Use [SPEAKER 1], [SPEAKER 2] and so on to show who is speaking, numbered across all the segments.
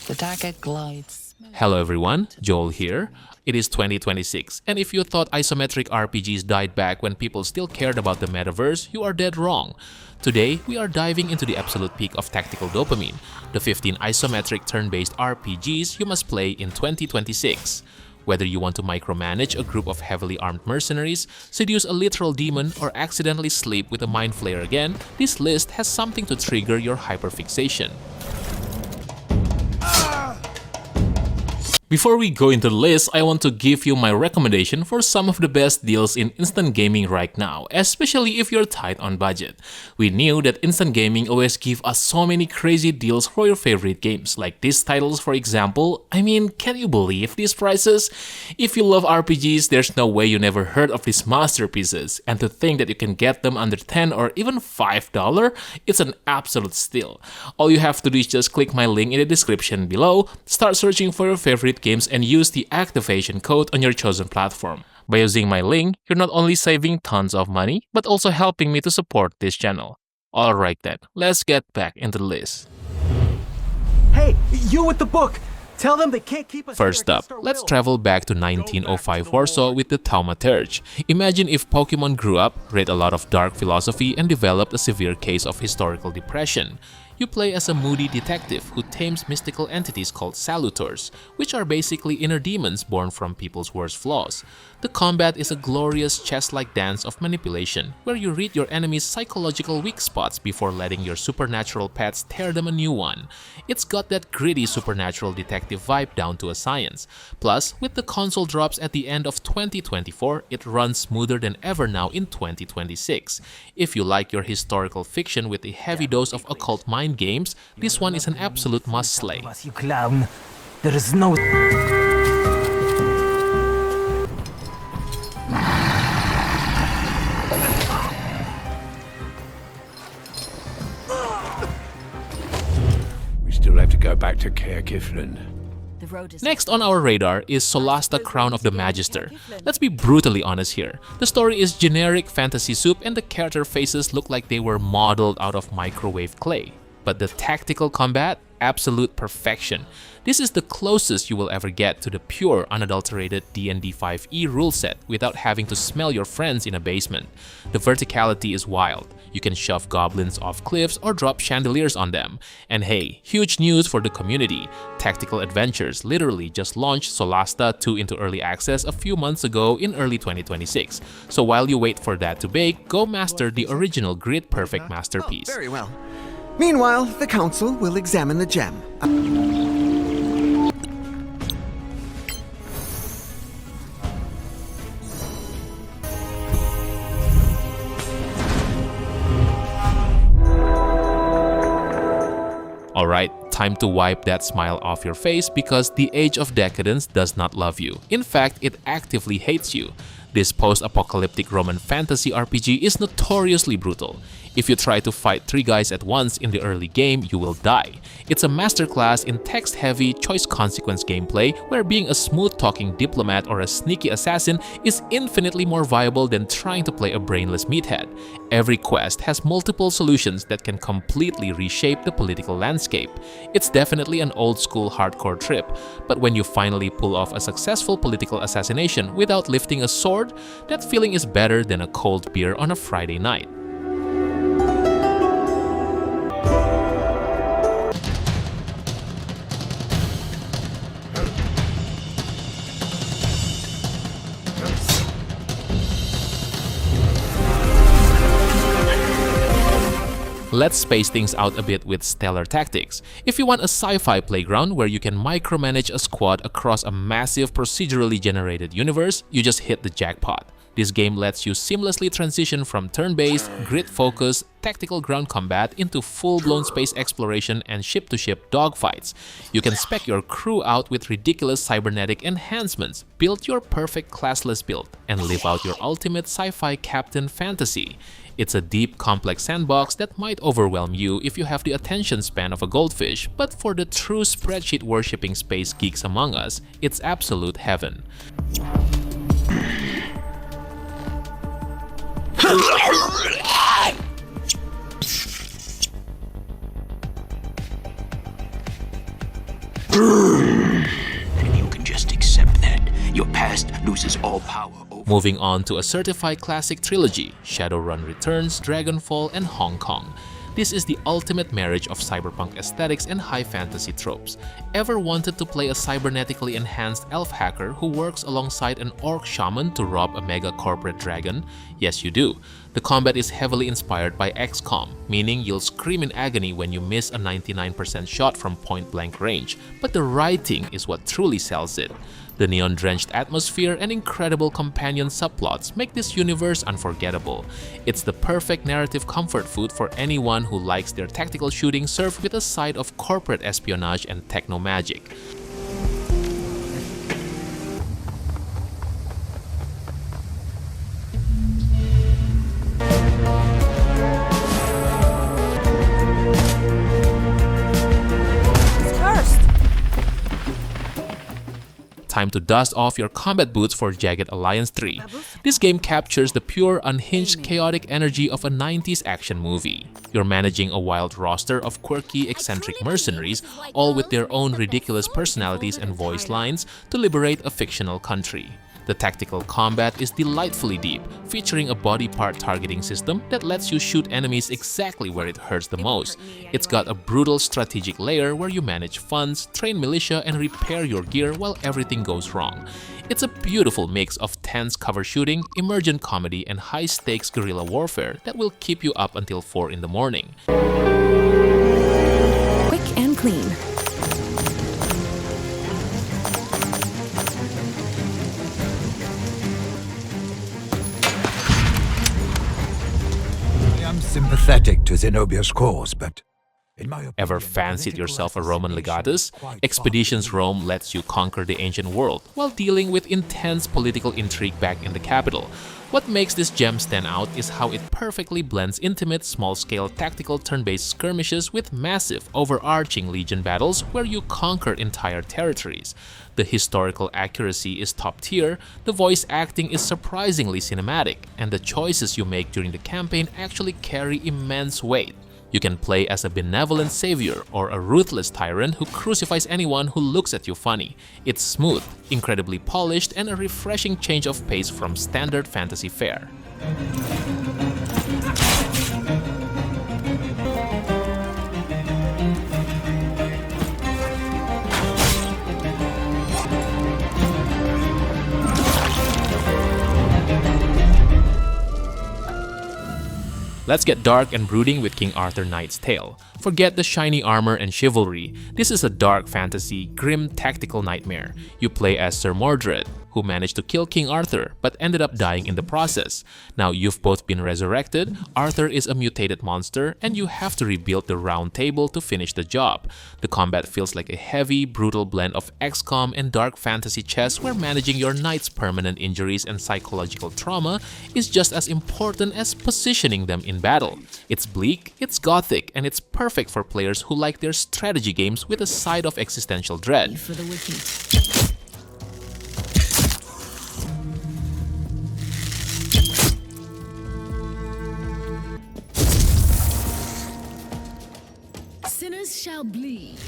[SPEAKER 1] The Jagged glides.
[SPEAKER 2] Hello everyone, Joel here. It is 2026, and if you thought isometric RPGs died back when people still cared about the metaverse, you are dead wrong. Today, we are diving into the absolute peak of tactical dopamine, the 15 isometric turn-based RPGs you must play in 2026. Whether you want to micromanage a group of heavily armed mercenaries, seduce a literal demon, or accidentally sleep with a mind flayer again, this list has something to trigger your hyper-fixation. Before we go into the list, I want to give you my recommendation for some of the best deals in instant gaming right now, especially if you're tight on budget. We knew that instant gaming always give us so many crazy deals for your favorite games, like these titles for example. I mean, can you believe these prices? If you love RPGs, there's no way you never heard of these masterpieces, and to think that you can get them under $10 or even $5, it's an absolute steal. All you have to do is just click my link in the description below, start searching for your favorite games and use the activation code on your chosen platform. By using my link, you're not only saving tons of money, but also helping me to support this channel. Alright then, let's get back into the list.
[SPEAKER 3] Hey, you with the book! Tell them they can't keep us
[SPEAKER 2] First
[SPEAKER 3] here
[SPEAKER 2] up,
[SPEAKER 3] against our
[SPEAKER 2] let's
[SPEAKER 3] will.
[SPEAKER 2] travel back to 1905 Warsaw with the Thaumaturge. Imagine if Pokemon grew up, read a lot of dark philosophy, and developed a severe case of historical depression. You play as a moody detective who tames mystical entities called salutors, which are basically inner demons born from people's worst flaws. The combat is a glorious chess-like dance of manipulation, where you read your enemy's psychological weak spots before letting your supernatural pets tear them a new one. It's got that gritty supernatural detective vibe down to a science. Plus, with the console drops at the end of 2024, it runs smoother than ever now in 2026. If you like your historical fiction with a heavy dose of occult mind games, this one is an absolute must-slay.
[SPEAKER 3] You clown. There is no...
[SPEAKER 4] We still have to go back to Kyrgyzstan.
[SPEAKER 2] Next on our radar is Solasta Crown of the Magister. Let's be brutally honest here. The story is generic fantasy soup and the character faces look like they were modeled out of microwave clay. But the tactical combat? Absolute perfection. This is the closest you will ever get to the pure, unadulterated D&D 5e rule set without having to smell your friends in a basement. The verticality is wild. You can shove goblins off cliffs or drop chandeliers on them. And hey, huge news for the community. Tactical Adventures literally just launched Solasta 2 into early access a few months ago in early 2026. So while you wait for that to bake, go master the original grid-perfect masterpiece.
[SPEAKER 5] Very well. Meanwhile, the council will examine the gem.
[SPEAKER 2] Alright, time to wipe that smile off your face because the Age of Decadence does not love you. In fact, it actively hates you. This post-apocalyptic Roman fantasy RPG is notoriously brutal. If you try to fight 3 guys at once in the early game, you will die. It's a masterclass in text-heavy, choice-consequence gameplay where being a smooth-talking diplomat or a sneaky assassin is infinitely more viable than trying to play a brainless meathead. Every quest has multiple solutions that can completely reshape the political landscape. It's definitely an old-school hardcore trip, but when you finally pull off a successful political assassination without lifting a sword, that feeling is better than a cold beer on a Friday night. Let's space things out a bit with Stellar Tactics. If you want a sci-fi playground where you can micromanage a squad across a massive procedurally generated universe, you just hit the jackpot. This game lets you seamlessly transition from turn-based, grid-focused, tactical ground combat into full-blown space exploration and ship-to-ship dogfights. You can spec your crew out with ridiculous cybernetic enhancements, build your perfect classless build, and live out your ultimate sci-fi captain fantasy. It's a deep, complex sandbox that might overwhelm you if you have the attention span of a goldfish, but for the true spreadsheet-worshipping space geeks among us, it's absolute heaven.
[SPEAKER 1] And you can just accept that. Your past loses all power over.
[SPEAKER 2] Moving on to a certified classic trilogy, Shadowrun Returns, Dragonfall, and Hong Kong. This is the ultimate marriage of cyberpunk aesthetics and high fantasy tropes. Ever wanted to play a cybernetically enhanced elf hacker who works alongside an orc shaman to rob a mega corporate dragon? Yes, you do. The combat is heavily inspired by XCOM, meaning you'll scream in agony when you miss a 99% shot from point-blank range, but the writing is what truly sells it. The neon-drenched atmosphere and incredible companion subplots make this universe unforgettable. It's the perfect narrative comfort food for anyone who likes their tactical shooting served with a side of corporate espionage and techno-magic. Time to dust off your combat boots for Jagged Alliance 3. This game captures the pure, unhinged, chaotic energy of a 90s action movie. You're managing a wild roster of quirky, eccentric mercenaries, all with their own ridiculous personalities and voice lines, to liberate a fictional country. The tactical combat is delightfully deep, featuring a body part targeting system that lets you shoot enemies exactly where it hurts the most. It's got a brutal strategic layer where you manage funds, train militia, and repair your gear while everything goes wrong. It's a beautiful mix of tense cover shooting, emergent comedy, and high-stakes guerrilla warfare that will keep you up until 4 in the morning.
[SPEAKER 6] Quick and clean.
[SPEAKER 4] Sympathetic to Zenobia's cause, but in my opinion,
[SPEAKER 2] Ever fancied yourself a Roman legatus? Expeditions Rome lets you conquer the ancient world while dealing with intense political intrigue back in the capital. What makes this gem stand out is how it perfectly blends intimate, small-scale tactical turn-based skirmishes with massive, overarching legion battles where you conquer entire territories. The historical accuracy is top tier, the voice acting is surprisingly cinematic, and the choices you make during the campaign actually carry immense weight. You can play as a benevolent savior or a ruthless tyrant who crucifies anyone who looks at you funny. It's smooth, incredibly polished, and a refreshing change of pace from standard fantasy fare. Let's get dark and brooding with King Arthur Knight's Tale. Forget the shiny armor and chivalry. This is a dark fantasy, grim tactical nightmare. You play as Sir Mordred, who managed to kill King Arthur but ended up dying in the process. Now you've both been resurrected, Arthur is a mutated monster, and you have to rebuild the round table to finish the job. The combat feels like a heavy, brutal blend of XCOM and dark fantasy chess where managing your knight's permanent injuries and psychological trauma is just as important as positioning them in battle. It's bleak, it's gothic, and it's perfect for players who like their strategy games with a side of existential dread.
[SPEAKER 6] For the wiki. Sinners shall bleed.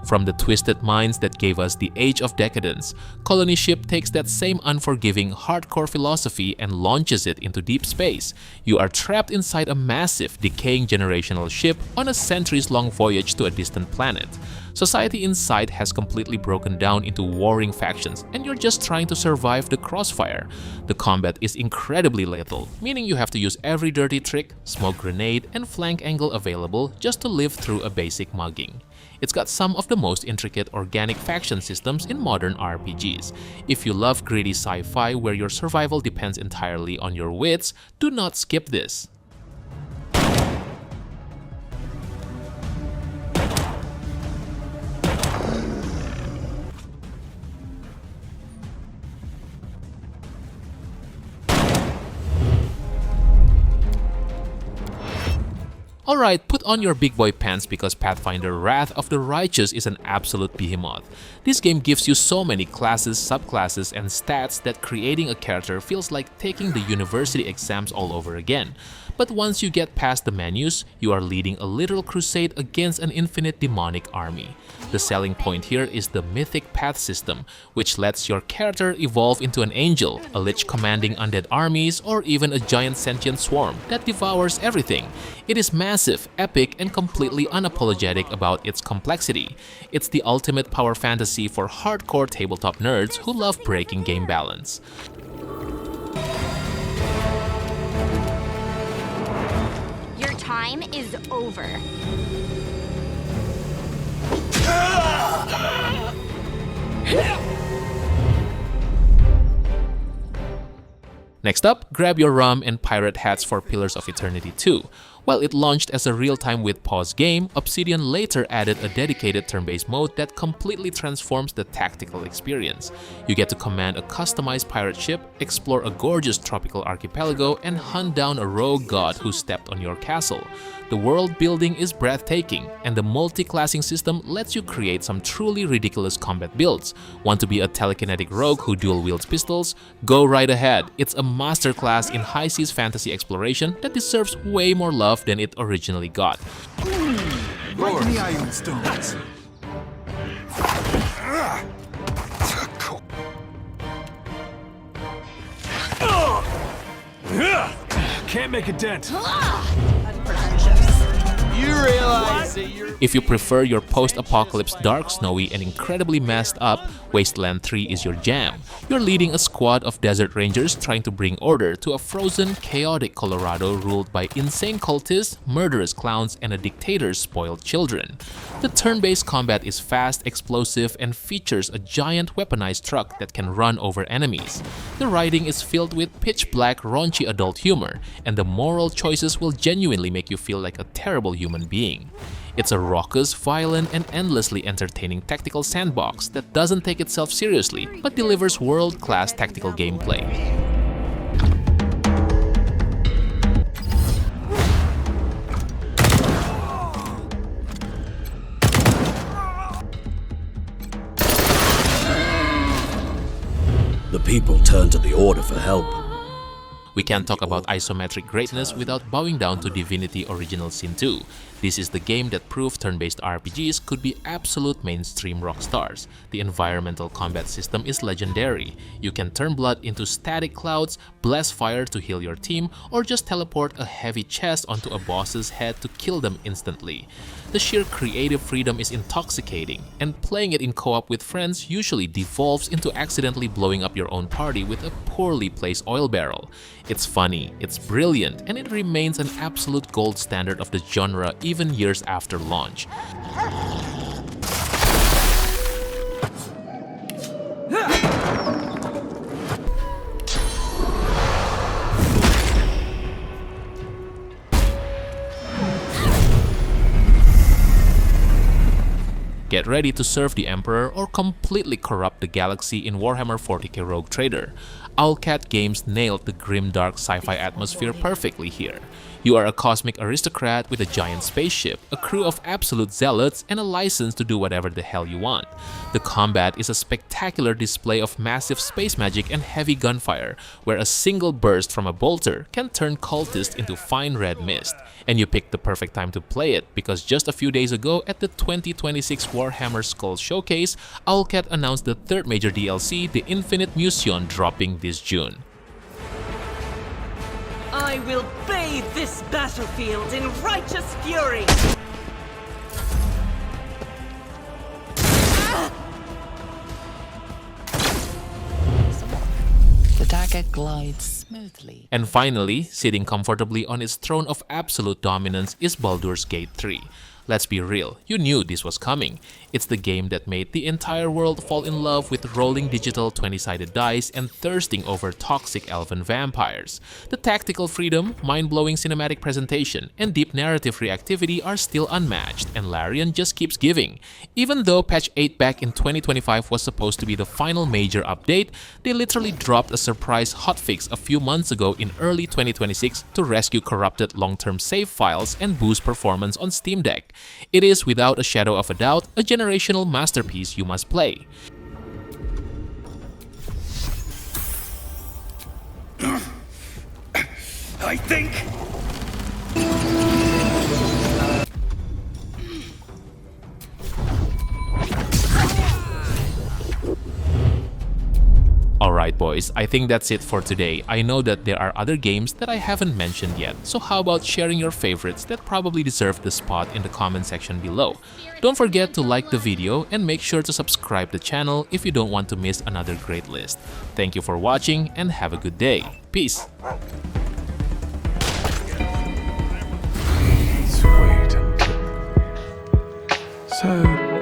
[SPEAKER 2] From the twisted minds that gave us the Age of Decadence, Colony Ship takes that same unforgiving, hardcore philosophy and launches it into deep space. You are trapped inside a massive, decaying generational ship on a centuries-long voyage to a distant planet. Society inside has completely broken down into warring factions, and you're just trying to survive the crossfire. The combat is incredibly lethal, meaning you have to use every dirty trick, smoke grenade, and flank angle available just to live through a basic mugging. It's got some of the most intricate organic faction systems in modern RPGs. If you love gritty sci-fi where your survival depends entirely on your wits, do not skip this. Alright, put on your big boy pants because Pathfinder Wrath of the Righteous is an absolute behemoth. This game gives you so many classes, subclasses, and stats that creating a character feels like taking the university exams all over again. But once you get past the menus, you are leading a literal crusade against an infinite demonic army. The selling point here is the mythic path system, which lets your character evolve into an angel, a lich commanding undead armies, or even a giant sentient swarm that devours everything. It is massive, epic, and completely unapologetic about its complexity. It's the ultimate power fantasy for hardcore tabletop nerds who love breaking game balance.
[SPEAKER 7] Your time is over.
[SPEAKER 2] Next up, grab your rum and pirate hats for Pillars of Eternity 2. While it launched as a real-time with pause game, Obsidian later added a dedicated turn-based mode that completely transforms the tactical experience. You get to command a customized pirate ship, explore a gorgeous tropical archipelago, and hunt down a rogue god who stepped on your castle. The world building is breathtaking, and the multi-classing system lets you create some truly ridiculous combat builds. Want to be a telekinetic rogue who dual-wields pistols? Go right ahead. It's a masterclass in high-seas fantasy exploration that deserves way more love than it originally got.
[SPEAKER 3] Right in the iron stones. Can't make a dent.
[SPEAKER 2] If you prefer your post-apocalypse dark, snowy, and incredibly messed up, Wasteland 3 is your jam. You're leading a squad of desert rangers trying to bring order to a frozen, chaotic Colorado ruled by insane cultists, murderous clowns, and a dictator's spoiled children. The turn-based combat is fast, explosive, and features a giant weaponized truck that can run over enemies. The writing is filled with pitch-black, raunchy adult humor, and the moral choices will genuinely make you feel like a terrible human being. It's a raucous, violent, and endlessly entertaining tactical sandbox that doesn't take itself seriously, but delivers world-class tactical gameplay.
[SPEAKER 1] The people turn to the Order for help.
[SPEAKER 2] We can't talk about isometric greatness without bowing down to Divinity Original Sin 2. This is the game that proved turn-based RPGs could be absolute mainstream rock stars. The environmental combat system is legendary. You can turn blood into static clouds, bless fire to heal your team, or just teleport a heavy chest onto a boss's head to kill them instantly. The sheer creative freedom is intoxicating, and playing it in co-op with friends usually devolves into accidentally blowing up your own party with a poorly placed oil barrel. It's funny, it's brilliant, and it remains an absolute gold standard of the genre even years after launch. Get ready to serve the Emperor or completely corrupt the galaxy in Warhammer 40k Rogue Trader. Owlcat Games nailed the grim-dark sci-fi atmosphere perfectly here. You are a cosmic aristocrat with a giant spaceship, a crew of absolute zealots, and a license to do whatever the hell you want. The combat is a spectacular display of massive space magic and heavy gunfire, where a single burst from a bolter can turn cultists into fine red mist. And you picked the perfect time to play it, because just a few days ago at the 2026 Warhammer Skull Showcase, Owlcat announced the third major DLC, the Infinite Musion, dropping this June.
[SPEAKER 8] I will bathe this battlefield in righteous fury!
[SPEAKER 9] The dagger glides smoothly.
[SPEAKER 2] And finally, sitting comfortably on its throne of absolute dominance is Baldur's Gate 3. Let's be real, you knew this was coming. It's the game that made the entire world fall in love with rolling digital 20-sided dice and thirsting over toxic elven vampires. The tactical freedom, mind-blowing cinematic presentation, and deep narrative reactivity are still unmatched, and Larian just keeps giving. Even though patch 8 back in 2025 was supposed to be the final major update, they literally dropped a surprise hotfix a few months ago in early 2026 to rescue corrupted long-term save files and boost performance on Steam Deck. It is, without a shadow of a doubt, a generational masterpiece you must play.
[SPEAKER 1] I think
[SPEAKER 2] Alright boys, I think that's it for today. I know that there are other games that I haven't mentioned yet, so how about sharing your favorites that probably deserve the spot in the comment section below. Don't forget to like the video and make sure to subscribe the channel if you don't want to miss another great list. Thank you for watching and have a good day. Peace!
[SPEAKER 10] Please wait until... So...